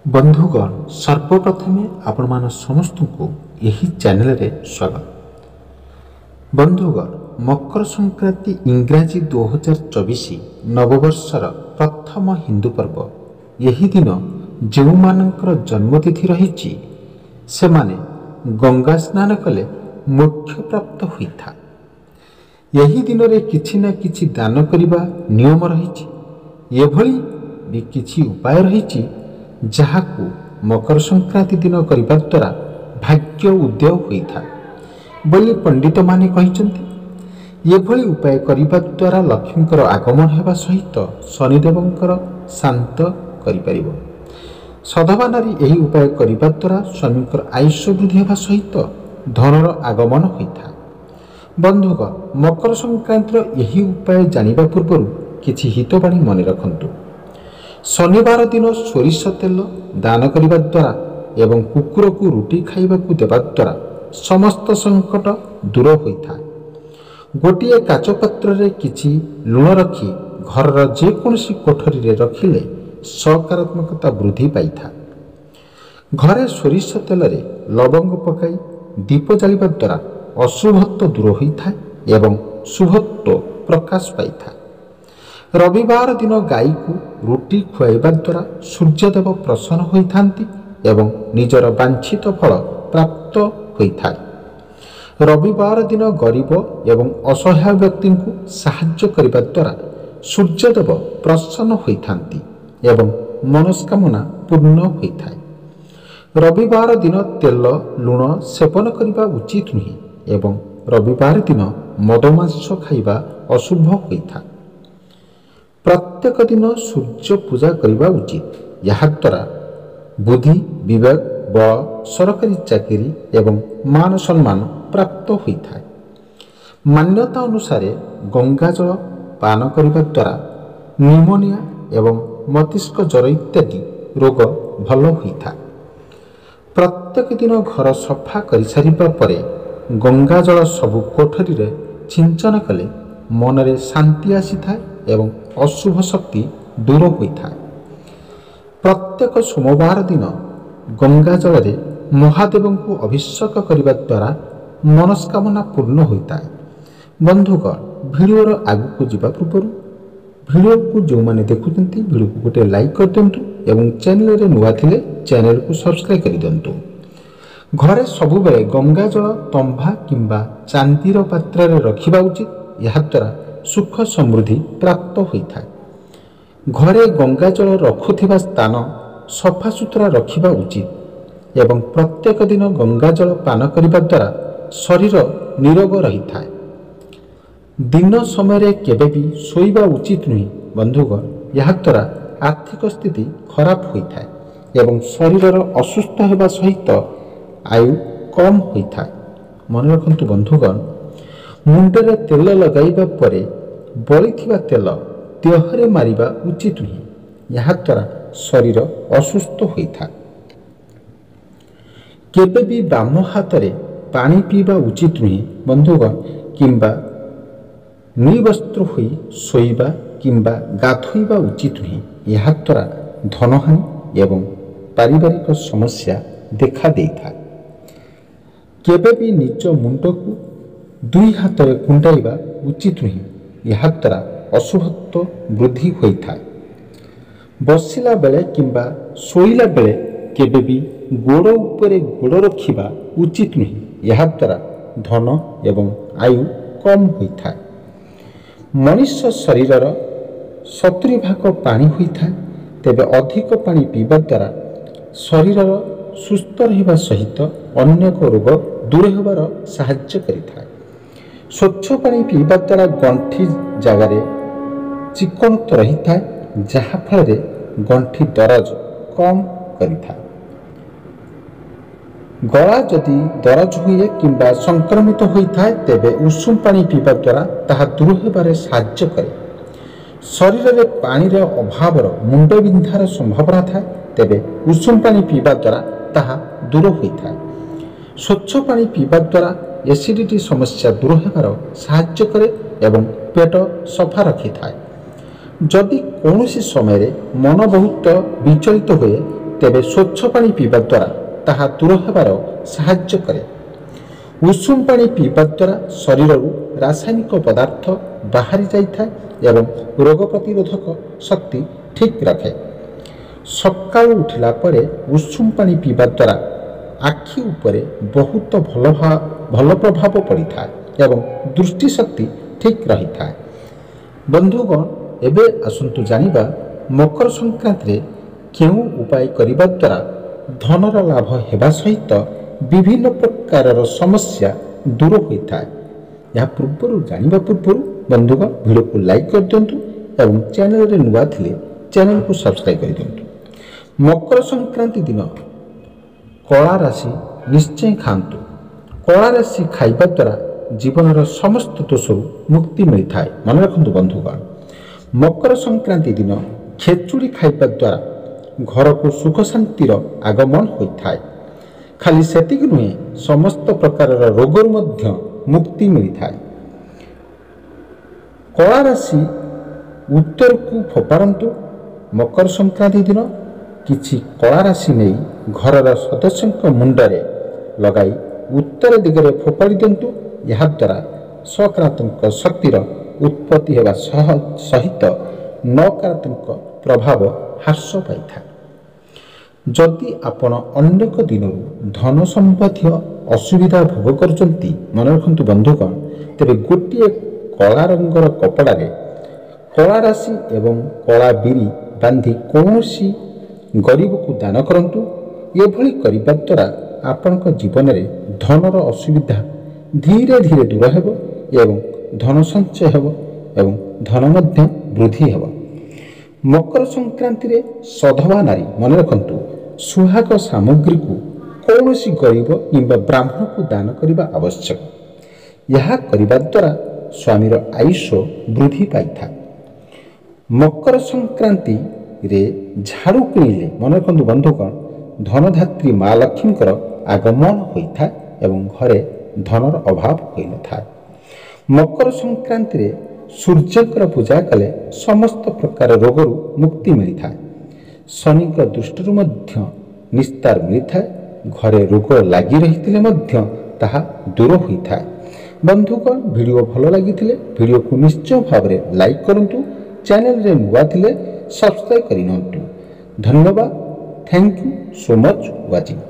बंधुगण सर्वप्रथमे आपण समस्त को यही चैनल रे स्वागत। बंधुगण मकर संक्रांति इंग्राजी 2024 नववर्षर प्रथम हिंदू पर्व। यही दिन जो मानकर जन्मतिथि रही से माने गंगा स्नान कले मोक्ष प्राप्त होता। यही दिन रे किछि ना किछि दान करिबा नियम रही। एभली भी किछि उपाय रही जहाकू मकर संक्रांति दिन करने द्वारा भाग्य उदय होता बोली पंडित माने कहिसंती। एभली उपाय करने द्वारा लक्ष्मीकर आगमन होगा सहित शनिदेवंकर शांत करिपारिबो। सधवा नारी यही उपाय करने द्वारा स्वामीकर आयुष्य वृद्धि होगा सहित धनर आगमन होता। बंधुगण मकर संक्रांतिर यही उपाय जानिबा पूर्व किछि हितवाणी मन रखंतु। शनिवार दिन सोरिष तेल दान करने द्वारा एवं कुकुर को रुटी खाइबा को देवा द्वारा समस्त संकट दूर होता है। गोटे काच पात्र रे किछि लुण रखी घर जेकोसी कोठरी रे रखिले सकारात्मकता वृद्धि पाइथा। घरे सोरिष तेल रे लवंग पकाई दीप जालिबा द्वारा अशुभत्व दूर होता है एवं शुभत्व प्रकाश पाइथा। रविवार दिन गाई को रुटी खुआइबा द्वारा सूर्यदेव प्रसन्न होइथांती एवं निजर वांछित फल प्राप्त होता है। रविवार दिन गरीब एवं असहाय व्यक्ति को साहाय्य करने द्वारा सूर्यदेव प्रसन्न होइथांती एवं मनस्कामना पूर्ण होता है। रविवार दिन तेल लुण सेवन करने उचित नुहे एवं रविवार दिन मदमांस खाइबा अशुभ होता है। प्रत्येक दिन सूर्य पूजा करने उचित। याद्वारा बुद्धि विवेक बल सरकारी चाकरी एवं मान सम्मान प्राप्त होता है। मान्यता अनुसार गंगा जल पान करने द्वारा निमोनिया एवं मस्तिष्क ज्वर इत्यादि रोग भल होता है। प्रत्येक दिन घर सफा कर सारिबा परे गंगा जल सबु कोठरी रे सिंचन कले मनरे शांति आसी थाए एवं अशुभ शक्ति दूर होता है। प्रत्येक सोमवार दिन गंगा जल रे महादेव को अभिषेक करने द्वारा मनस्कामना पूर्ण होता है। बंधुगण भिडियोर आगू जावा पूर्व भिडियो को जो मैंने देखुंती भिडियो को गोटे लाइक कर दिंतु एवं चैनल रे नुआ थिले चैनल को सब्सक्राइब कर दिंतु। घरे सबुबेले गंगा जल तंबा किंबा चांदीर पात्र रे रखिबा उचित। याद्वारा सुख समृद्धि प्राप्त होता है। घरे गंगा जल रखुथिबा स्थान सफा सुतरा रखिबा उचित एवं प्रत्येक दिन गंगा जल पान करने द्वारा शरीर निरोग रही था। दिन समय केबे भी सोइबा उचित नुहे बंधुगण। याद्वारा आर्थिक स्थिति खराब होता है एवं शरीर असुस्थ होगा सहित आयु कम होता है। मन रखंतु बंधुगण मुंडरे तेल लगाइबा परे बलिथिबा तेल देहरे मारिबा उचित नुहे। याद्वारा शरीर असुस्थ होता है। केबे भी बाम हाथ रे पानी पीबा उचित नुहे बंधुगण। किंबा निर्वस्त्र होई सोइबा किंबा गाधोइबा उचित नुहे। याद्वारा धनहानि एवं पारिवारिक समस्या देखा देता है। केबे भी निज मुंड को दुई हाथ रे कुंडाइबा उचित नुहे। याद्वारा अशुभत्व वृद्धि होता है। बसिला बेले किंबा शोइला बेले केबे भी गोड़ उपरे गोड़ रखिबा उचित नुहे। याद्वारा धन एवं आयु कम होता है। मनुष्य शरीरर 70% पानी होता है। तेबे अधिक पानी पीवा द्वारा शरीरर सुस्थ रहिबा सहित अनेक रोग दूर होबार साहाय्य करिଥାଏ। स्वच्छ पानी पीवा द्वारा गंठी जगार चिकणत्व रही था जहाँफल गंठी दरज कम करिଥାଏ। गला जदि दरज हुए किंबा संक्रमित होता है तेबे उषुम पानी पीवा द्वारा ताहा दूर होबार साहाय्य करे। शरीर में पानी अभाव मुंड बिंधार संभावना था तेबे उषुम पानी पीवा द्वारा ताहा दूर होता है। स्वच्छ पानी पीवा द्वारा एसिडिटी समस्या दूर होबार साहाय्य करे एवं पेट सफा रखी था। जदि कौन समय मन बहुत विचलित हुए ତେବେ ସ୍ୱଚ୍ଛ ପାଣି ପିଇବା ଦ୍ୱାରା ତାହା ଦୂର ହେବାର ସାହାଯ୍ୟ କରେ। ଉଷୁମ ପାଣି ପିଇବା ଦ୍ୱାରା ଶରୀରରୁ ରାସାୟନିକ ପଦାର୍ଥ ବାହାରି ଯାଇଥାଏ ଏବଂ ରୋଗ ପ୍ରତିରୋଧକ ଶକ୍ତି ଠିକ୍ ରଖେ। ସକାଳୁ ଉଠିଲା ପରେ ଉଷୁମ ପାଣି ପିଇବା ଦ୍ୱାରା ଆଖି ଉପରେ ବହୁତ ଭଲ ପ୍ରଭାବ ପଡ଼ିଥାଏ ଏବଂ ଦୃଷ୍ଟିଶକ୍ତି ଠିକ୍ ରହିଥାଏ। ବନ୍ଧୁଗଣ, ଏବେ ଆସନ୍ତୁ ଜାଣିବା ମକର ସଂକ୍ରାନ୍ତିରେ କେଉଁ ଉପାୟ କରିବା ଦ୍ୱାରା ଧନର ଲାଭ ହେବା ସହିତ ବିଭିନ୍ନ ପ୍ରକାରର ସମସ୍ୟା ଦୂର ହୋଇଥାଏ। ଏହା ପୂର୍ବରୁ ଜାଣିବା ପୂର୍ବରୁ ବନ୍ଧୁଗଣ ଭିଡ଼ିଓକୁ ଲାଇକ୍ କରିଦିଅନ୍ତୁ ଏବଂ ଚ୍ୟାନେଲରେ ନୂଆ ଥିଲେ ଚ୍ୟାନେଲକୁ ସବସ୍କ୍ରାଇବ୍ କରିଦିଅନ୍ତୁ। ମକର ସଂକ୍ରାନ୍ତି ଦିନ କଳା ରାଶି ନିଶ୍ଚୟ ଖାଆନ୍ତୁ। କଳା ରାଶି ଖାଇବା ଦ୍ୱାରା ଜୀବନର ସମସ୍ତ ଦୋଷରୁ ମୁକ୍ତି ମିଳିଥାଏ। ମନେ ରଖନ୍ତୁ ବନ୍ଧୁଗଣ, ମକର ସଂକ୍ରାନ୍ତି ଦିନ ଖେଚୁଡ଼ି ଖାଇବା ଦ୍ୱାରା ଘରକୁ ସୁଖ ଶାନ୍ତିର ଆଗମନ ହୋଇଥାଏ। ଖାଲି ସେତିକି ନୁହେଁ, ସମସ୍ତ ପ୍ରକାରର ରୋଗରୁ ମଧ୍ୟ ମୁକ୍ତି ମିଳିଥାଏ। କଳା ରାଶି ଉତ୍ତରକୁ ଫୋପାଡ଼ନ୍ତୁ। ମକର ସଂକ୍ରାନ୍ତି ଦିନ କିଛି କଳା ରାଶି ନେଇ ଘରର ସଦସ୍ୟଙ୍କ ମୁଣ୍ଡରେ ଲଗାଇ ଉତ୍ତର ଦିଗରେ ଫୋପାଡ଼ି ଦିଅନ୍ତୁ। ଏହାଦ୍ୱାରା ସକାରାତ୍ମକ ଶକ୍ତିର ଉତ୍ପତ୍ତି ହେବା ସହିତ ନକାରାତ୍ମକ ପ୍ରଭାବ ହ୍ରାସ ପାଇଥାଏ। ଯଦି ଆପଣ ଅନେକ ଦିନରୁ ଧନ ସମ୍ବନ୍ଧୀୟ ଅସୁବିଧା ଭୋଗ କରୁଛନ୍ତି, ମନେ ରଖନ୍ତୁ ବନ୍ଧୁଗଣ, ତେବେ ଗୋଟିଏ କଳା ରଙ୍ଗର କପଡ଼ାରେ କଳା ରାଶି ଏବଂ କଳା ବିରି ବାନ୍ଧି କୌଣସି ଗରିବକୁ ଦାନ କରନ୍ତୁ। ଏଭଳି କରିବା ଦ୍ୱାରା ଆପଣଙ୍କ ଜୀବନରେ ଧନର ଅସୁବିଧା ଧୀରେ ଧୀରେ ଦୂର ହେବ ଏବଂ ଧନ ସଞ୍ଚୟ ହେବ ଏବଂ ଧନ ମଧ୍ୟ ବୃଦ୍ଧି ହେବ। ମକର ସଂକ୍ରାନ୍ତିରେ ସଧବା ନାରୀ, ମନେ ରଖନ୍ତୁ, ସୁହାଗ ସାମଗ୍ରୀକୁ କୌଣସି ଗରିବ କିମ୍ବା ବ୍ରାହ୍ମଣକୁ ଦାନ କରିବା ଆବଶ୍ୟକ। ଏହା କରିବା ଦ୍ୱାରା ସ୍ୱାମୀର ଆୟୁଷ ବୃଦ୍ଧି ପାଇଥାଏ। ମକର ସଂକ୍ରାନ୍ତିରେ ଝାଡ଼ୁ କିଣିଲେ, ମନେ ରଖନ୍ତୁ ବନ୍ଧୁଗଣ, ଧନଧାତ୍ରୀ ମା ଲକ୍ଷ୍ମୀଙ୍କର ଆଗମନ ହୋଇଥାଏ ଏବଂ ଘରେ ଧନର ଅଭାବ ହୋଇନଥାଏ। ମକର ସଂକ୍ରାନ୍ତିରେ ସୂର୍ଯ୍ୟଙ୍କର ପୂଜା କଲେ ସମସ୍ତ ପ୍ରକାର ରୋଗରୁ ମୁକ୍ତି ମିଳିଥାଏ। ଶନିଙ୍କ ଦୃଷ୍ଟିରୁ ମଧ୍ୟ ନିସ୍ତାର ମିଳିଥାଏ। ଘରେ ରୋଗ ଲାଗି ରହିଥିଲେ ମଧ୍ୟ ତାହା ଦୂର ହୋଇଥାଏ। ବନ୍ଧୁଗଣ, ଭିଡ଼ିଓ ଭଲ ଲାଗିଥିଲେ ଭିଡ଼ିଓକୁ ନିଶ୍ଚୟ ଭାବରେ ଲାଇକ୍ କରନ୍ତୁ। ଚ୍ୟାନେଲରେ ନୂଆ ଥିଲେ ସବସ୍କ୍ରାଇବ୍ କରିନିଅନ୍ତୁ। ଧନ୍ୟବାଦ। Thank you so much watching.